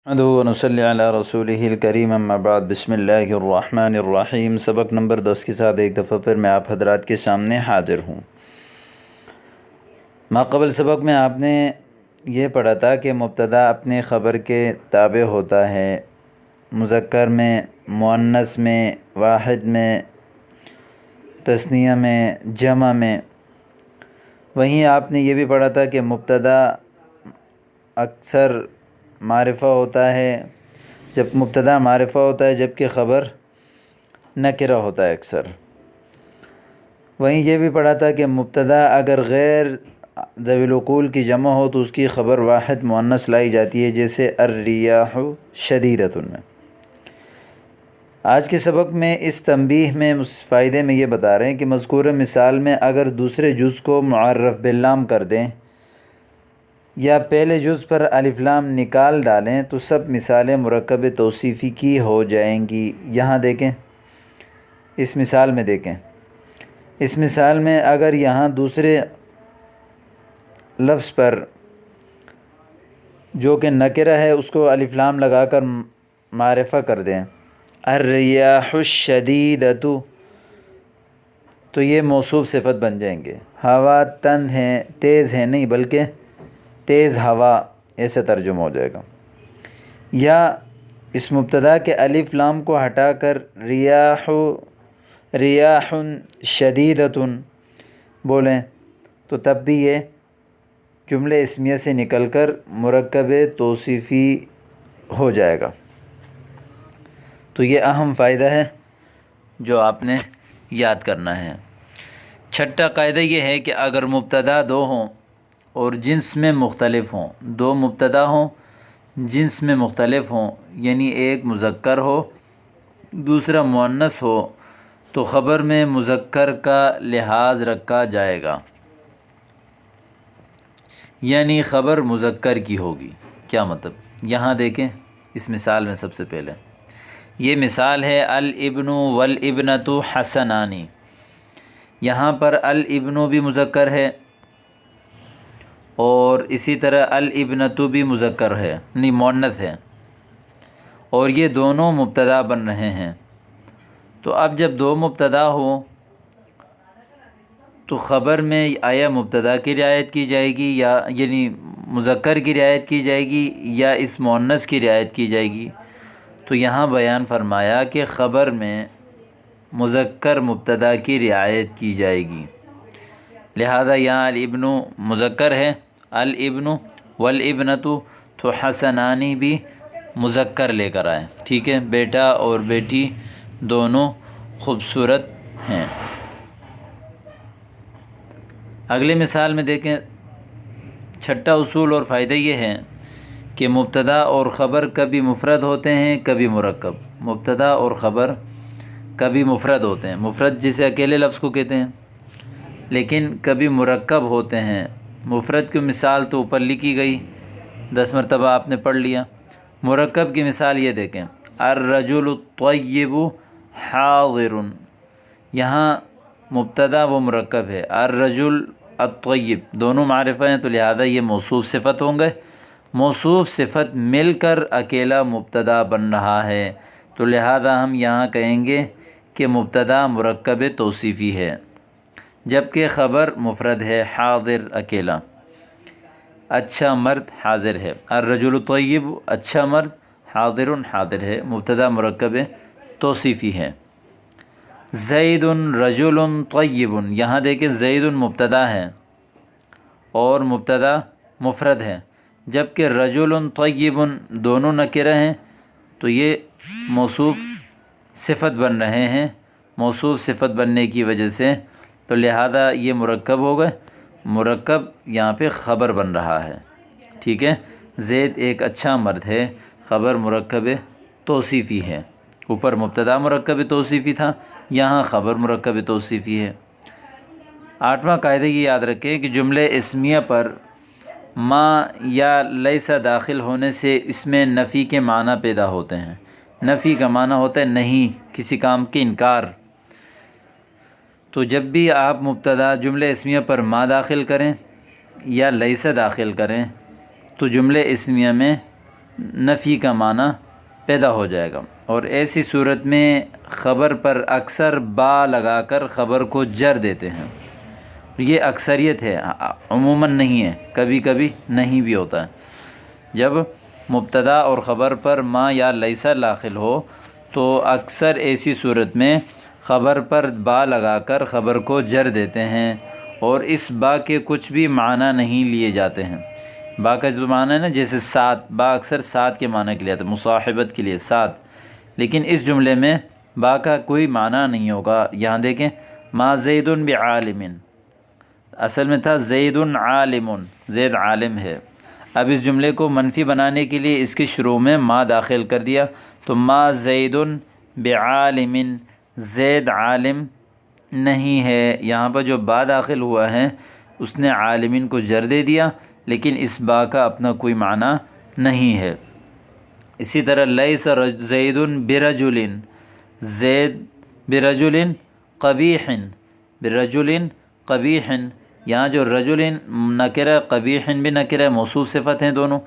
ادو ونصلی علی رسولہ الکریم اما بعد بسم اللہ الرحمن الرحیم۔ سبق نمبر 10 کے ساتھ ایک دفعہ پھر میں آپ حضرات کے سامنے حاضر ہوں۔ ماقبل سبق میں آپ نے یہ پڑھا تھا کہ مبتدا اپنے خبر کے تابع ہوتا ہے، مذکر میں، مؤنث میں، واحد میں، تثنیہ میں، جمع میں۔ وہیں آپ نے یہ بھی پڑھا تھا کہ مبتدا اکثر معرفہ ہوتا ہے، جب مبتدا معرفہ ہوتا ہے جبکہ خبر نکرہ ہوتا ہے اکثر۔ وہیں یہ بھی پڑھا تھا کہ مبتدا اگر غیر ذوی العقول کی جمع ہو تو اس کی خبر واحد مؤنث لائی جاتی ہے، جیسے الریاح شدیدۃ میں۔ آج کے سبق میں اس تنبیہ میں فائدے میں یہ بتا رہے ہیں کہ مذکورہ مثال میں اگر دوسرے جز کو معرف باللام کر دیں یا پہلے جز پر الف لام نکال ڈالیں تو سب مثالیں مرکب توصیفی کی ہو جائیں گی۔ یہاں دیکھیں، اس مثال میں دیکھیں، اس مثال میں اگر یہاں دوسرے لفظ پر جو کہ نکرہ ہے اس کو الف لام لگا کر معرفہ کر دیں، الریاح الشدیدۃ، تو یہ موصوف صفت بن جائیں گے۔ ہوا تند ہیں، تیز ہیں نہیں بلکہ تیز ہوا، ایسا ترجمہ ہو جائے گا۔ یا اس مبتدا کے الف لام کو ہٹا کر ریاح شدیدۃ بولیں تو تب بھی یہ جملے اسمیہ سے نکل کر مرکب توصیفی ہو جائے گا۔ تو یہ اہم فائدہ ہے جو آپ نے یاد کرنا ہے۔ چھٹا قاعدہ یہ ہے کہ اگر مبتدا دو ہوں اور جنس میں مختلف ہوں، دو مبتدا ہوں جنس میں مختلف ہوں، یعنی ایک مذکر ہو دوسرا مؤنث ہو، تو خبر میں مذکر کا لحاظ رکھا جائے گا، یعنی خبر مذکر کی ہوگی۔ کیا مطلب؟ یہاں دیکھیں اس مثال میں سب سے پہلے یہ مثال ہے الابن والابنۃ حسنانی۔ یہاں پر الابن بھی مذکر ہے اور اسی طرح الابنۃ بھی مذکر ہے، یعنی مؤنث ہے، اور یہ دونوں مبتدا بن رہے ہیں۔ تو اب جب دو مبتدا ہوں تو خبر میں آیا مبتدا کی رعایت کی جائے گی، یا یعنی مذکر کی رعایت کی جائے گی یا اس مؤنث کی رعایت کی جائے گی؟ تو یہاں بیان فرمایا کہ خبر میں مذکر مبتدا کی رعایت کی جائے گی، لہذا یہاں الابن مذکر ہے، الابن والابنۃ، تو حسنانی بھی مذکر لے کر آئیں، ٹھیک ہے، بیٹا اور بیٹی دونوں خوبصورت ہیں۔ اگلی مثال میں دیکھیں، چھٹا اصول اور فائدہ یہ ہے کہ مبتدا اور خبر کبھی مفرد ہوتے ہیں کبھی مرکب۔ مبتدا اور خبر کبھی مفرد ہوتے ہیں، مفرد جسے اکیلے لفظ کو کہتے ہیں، لیکن کبھی مرکب ہوتے ہیں۔ مفرد کی مثال تو اوپر لکھی گئی، 10 مرتبہ آپ نے پڑھ لیا۔ مرکب کی مثال یہ دیکھیں، الرجل الطیب حاضر، یہاں مبتدا وہ مرکب ہے، الرجل الطیب دونوں معرفہ ہیں، تو لہذا یہ موصوف صفت ہوں گے۔ موصوف صفت مل کر اکیلا مبتدا بن رہا ہے، تو لہذا ہم یہاں کہیں گے کہ مبتدا مرکب توصیفی ہے، جبکہ خبر مفرد ہے، حاضر اکیلا۔ اچھا مرد حاضر ہے، الرجل الطیب اچھا مرد، حاضر حاضر ہے، مبتدا مرکب توصیفی ہے۔ زید رجل طیب، یہاں دیکھیں زید مبتدا ہے اور مبتدا مفرد ہے، جبکہ رجل طیب دونوں نکرہ ہیں، تو یہ موصوف صفت بن رہے ہیں۔ موصوف صفت بننے کی وجہ سے تو لہذا یہ مرکب ہو گئے، مرکب یہاں پہ خبر بن رہا ہے، ٹھیک ہے۔ زید ایک اچھا مرد ہے، خبر مرکب توصیفی ہے، اوپر مبتدا مرکب توصیفی تھا، یہاں خبر مرکب توصیفی ہے۔ آٹھواں قاعدہ یہ یاد رکھیں کہ جملے اسمیہ پر ما یا لیسا داخل ہونے سے اس میں نفی کے معنی پیدا ہوتے ہیں۔ نفی کا معنی ہوتا ہے نہیں، کسی کام کی انکار۔ تو جب بھی آپ مبتدا جملے اسمیہ پر ما داخل کریں یا لیسا داخل کریں تو جملے اسمیہ میں نفی کا معنی پیدا ہو جائے گا، اور ایسی صورت میں خبر پر اکثر با لگا کر خبر کو جر دیتے ہیں۔ یہ اکثریت ہے، عموماً نہیں ہے، کبھی کبھی نہیں بھی ہوتا ہے۔ جب مبتدا اور خبر پر ما یا لیسا داخل ہو تو اکثر ایسی صورت میں خبر پر با لگا کر خبر کو جر دیتے ہیں، اور اس با کے کچھ بھی معنی نہیں لیے جاتے ہیں۔ با کا جو معنی ہے نا، جیسے ساتھ، با اکثر ساتھ کے معنی کے لیے آتا ہے، مصاحبت کے لیے ساتھ، لیکن اس جملے میں با کا کوئی معنی نہیں ہوگا۔ یہاں دیکھیں، ما زید بعالم، اصل میں تھا زید عالم، زید عالم ہے۔ اب اس جملے کو منفی بنانے کے لیے اس کے شروع میں ما داخل کر دیا، تو ما زید بعالم، زید عالم نہیں ہے۔ یہاں پر جو با داخل ہوا ہے اس نے عالمین کو جر دے دیا، لیکن اس با کا اپنا کوئی معنی نہیں ہے۔ اسی طرح لیس زید برجل، زید برجل قبیح، برجل قبیح، یہاں جو رجل نکرہ، قبیح بھی نکرہ، موصوف صفت ہیں دونوں،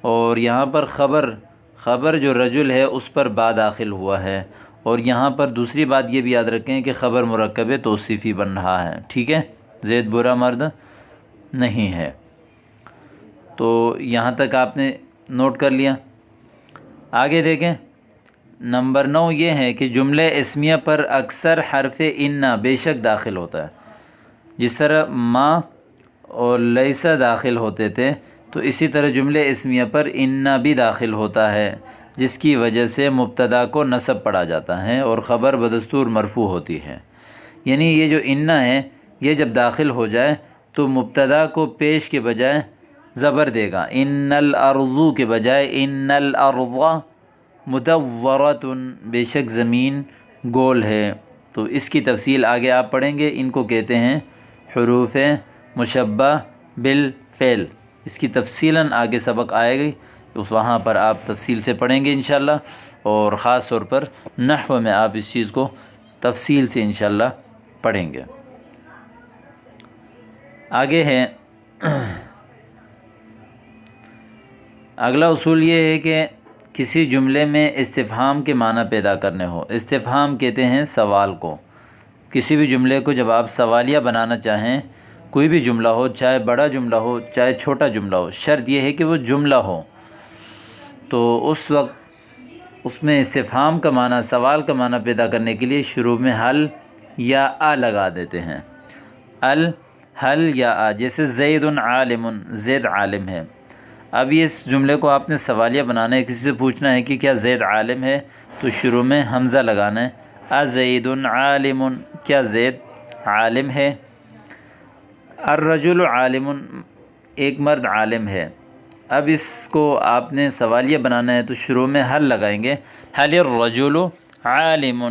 اور یہاں پر خبر جو رجل ہے اس پر با داخل ہوا ہے، اور یہاں پر دوسری بات یہ بھی یاد رکھیں کہ خبر مرکب توصیفی بن رہا ہے، ٹھیک ہے، زید برا مرد نہیں ہے۔ تو یہاں تک آپ نے نوٹ کر لیا۔ آگے دیکھیں، نمبر 9 یہ ہے کہ جملے اسمیہ پر اکثر حرف ان بے شک داخل ہوتا ہے۔ جس طرح ما اور لیسا داخل ہوتے تھے، تو اسی طرح جملے اسمیہ پر ان بھی داخل ہوتا ہے، جس کی وجہ سے مبتدا کو نصب پڑھا جاتا ہے اور خبر بدستور مرفوع ہوتی ہے۔ یعنی یہ جو ان ہے، یہ جب داخل ہو جائے تو مبتدا کو پیش کے بجائے زبر دے گا، ان الارض کے بجائے ان الارض مدورۃ، بے شک زمین گول ہے۔ تو اس کی تفصیل آگے آپ پڑھیں گے، ان کو کہتے ہیں حروف مشبہ بالفعل۔ اس کی تفصیلاً آگے سبق آئے گی، اس وہاں پر آپ تفصیل سے پڑھیں گے انشاءاللہ، اور خاص طور پر نحو میں آپ اس چیز کو تفصیل سے انشاءاللہ پڑھیں گے۔ آگے ہے اگلا اصول یہ ہے کہ کسی جملے میں استفہام کے معنی پیدا کرنے ہو۔ استفہام کہتے ہیں سوال کو۔ کسی بھی جملے کو جب آپ سوالیہ بنانا چاہیں، کوئی بھی جملہ ہو، چاہے بڑا جملہ ہو چاہے چھوٹا جملہ ہو، شرط یہ ہے کہ وہ جملہ ہو، تو اس وقت اس میں استفہام کا معنی، سوال کا معنی پیدا کرنے کے لیے شروع میں حل یا آ لگا دیتے ہیں۔ حل یا آ، جیسے زید عالم، زید عالم ہے۔ اب اس جملے کو آپ نے سوالیہ بنانا ہے، کسی سے پوچھنا ہے کہ کیا زید عالم ہے، تو شروع میں حمزہ لگانا ہے، ازید عالم، کیا زید عالم ہے؟ الرجل عالم، ایک مرد عالم ہے۔ اب اس کو آپ نے سوالیہ بنانا ہے تو شروع میں حل لگائیں گے، حل الرجل عالم،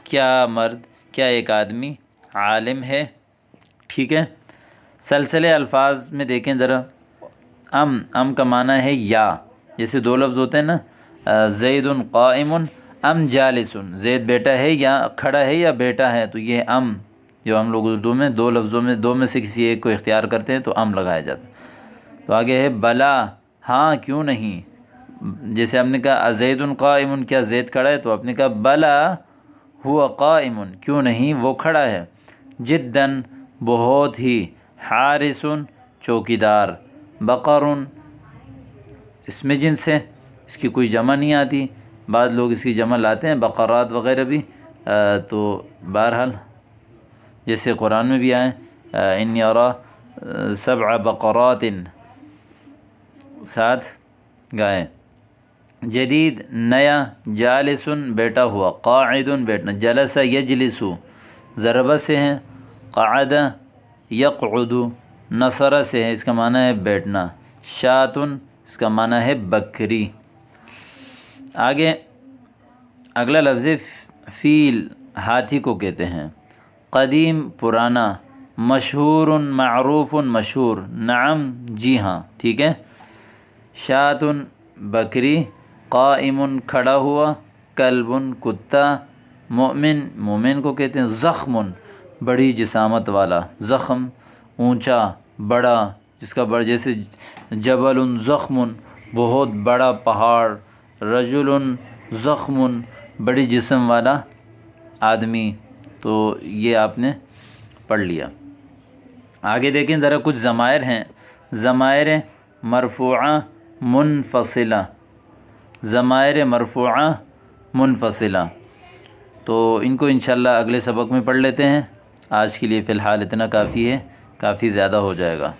کیا مرد، کیا ایک آدمی عالم ہے، ٹھیک ہے۔ سلسلے الفاظ میں دیکھیں ذرا، ام کا معنی ہے یا، جیسے دو لفظ ہوتے ہیں نا، زید قائم ام جالس، زید بیٹا ہے یا کھڑا ہے یا بیٹا ہے، تو یہ ام جو ہم لوگ اردو میں دو لفظوں میں دو میں سے کسی ایک کو اختیار کرتے ہیں تو ام لگایا جاتا ہے۔ تو آگے ہے بلا، ہاں کیوں نہیں، جیسے ہم نے کہا ازید قائم، کیا زید کھڑا ہے، تو آپ نے کہا بلا ہوا قائم، کیوں نہیں وہ کھڑا ہے، جداً بہت ہی، حارس چوکیدار، بقر اس میں جنس ہے، اس کی کوئی جمع نہیں آتی، بعض لوگ اس کی جمع لاتے ہیں بقرات وغیرہ بھی، تو بہرحال جیسے قرآن میں بھی آئے انی ارا 7 بقرات، 7 گائیں، جدید نیا، جالس بیٹا ہوا، قاعد بیٹھنا، جلس یجلس ضربہ سے ہیں، قعد یقعد نصر سے ہے، اس کا معنی ہے بیٹھنا، شاۃ اس کا معنی ہے بکری۔ آگے اگلا لفظ فیل، ہاتھی کو کہتے ہیں، قدیم پرانا، مشہور معروف مشہور، نعم جی ہاں، ٹھیک ہے، شاۃ بکری، قائم کھڑا ہوا، کلب کتا، مومن کو کہتے ہیں، زخم بڑی جسامت والا، زخم اونچا بڑا، جس کا بڑا، جیسے جبل زخم بہت بڑا پہاڑ، رجل زخم، بڑی جسم والا آدمی، تو یہ آپ نے پڑھ لیا۔ آگے دیکھیں ذرا کچھ ضمائر ہیں، ضمائر مرفوعہ منفصلہ، ضمائر مرفوعہ منفصلہ، تو ان کو انشاءاللہ اگلے سبق میں پڑھ لیتے ہیں۔ آج کے لیے فی الحال اتنا کافی ہے، کافی زیادہ ہو جائے گا۔